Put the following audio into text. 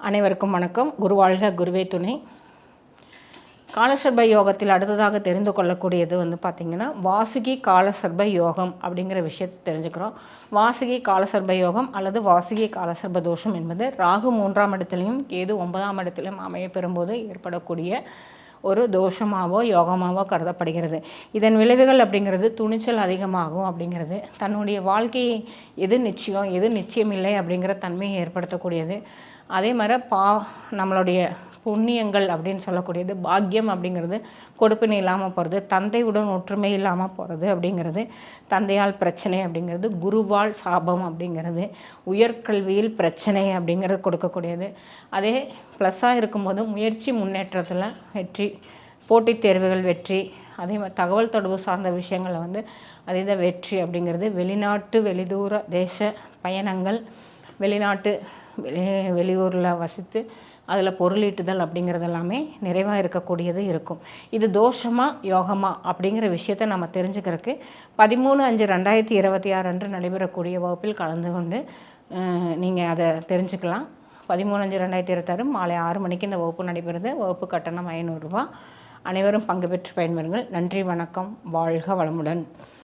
அனைவருக்கும் வணக்கம். குரு வாழ்க, குருவே துணை. காலசர்ப யோகத்தில் அடுத்ததாக தெரிந்து கொள்ளக்கூடியது பார்த்திங்கன்னா வாசுகி காலசர்ப யோகம் அப்படிங்கிற விஷயத்தை தெரிஞ்சுக்கிறோம். வாசுகி காலசர்ப யோகம் அல்லது வாசுகி காலசர்ப தோஷம் என்பது ராகு 3ஆம் இடத்துலையும் கேது 9ஆம் இடத்திலும் அமைய பெறும்போது ஏற்படக்கூடிய ஒரு தோஷமாகவோ யோகமாகவோ கருதப்படுகிறது. இதன் விளைவுகள் அப்படிங்கிறது துணிச்சல் அதிகமாகும் அப்படிங்கிறது, தன்னுடைய வாழ்க்கையை எது நிச்சயம் எது நிச்சயமில்லை அப்படிங்கிற தன்மையை ஏற்படுத்தக்கூடியது. அதே மாதிரி நம்மளுடைய புண்ணியங்கள் அப்படின்னு சொல்லக்கூடியது, பாக்கியம் அப்படிங்கிறது கொடுப்பினை இல்லாமல் போகிறது, தந்தையுடன் ஒற்றுமை இல்லாமல் போகிறது அப்படிங்கிறது, தந்தையால் பிரச்சனை அப்படிங்கிறது, குருவால் சாபம் அப்படிங்கிறது, உயர்கல்வியில் பிரச்சனை அப்படிங்கிறது கொடுக்கக்கூடியது. அதே ப்ளஸ்ஸாக இருக்கும்போது முயற்சி முன்னேற்றத்தில் வெற்றி, போட்டித் தேர்வுகள் வெற்றி, அதே மாதிரி தகவல் தொடர்பு சார்ந்த விஷயங்களில் அதே வெற்றி அப்படிங்கிறது, வெளிநாட்டு வெளிதூர தேச பயணங்கள், வெளியூரில் வசித்து அதில் பொருளீட்டுதல் அப்படிங்கிறது எல்லாமே நிறைவாக இருக்கக்கூடியது இருக்கும். இது தோஷமா யோகமா அப்படிங்கிற விஷயத்தை நம்ம தெரிஞ்சுக்கிறதுக்கு 13/5/2026 அன்று நடைபெறக்கூடிய வகுப்பில் கலந்து கொண்டு நீங்கள் அதை தெரிஞ்சுக்கலாம். 13/5/2026 மாலை 6 மணிக்கு இந்த வகுப்பு நடைபெறுது. வகுப்பு கட்டணம் 500 ரூபா. அனைவரும் பங்கு பெற்று பயன்பெறுங்கள். நன்றி, வணக்கம், வாழ்க வளமுடன்.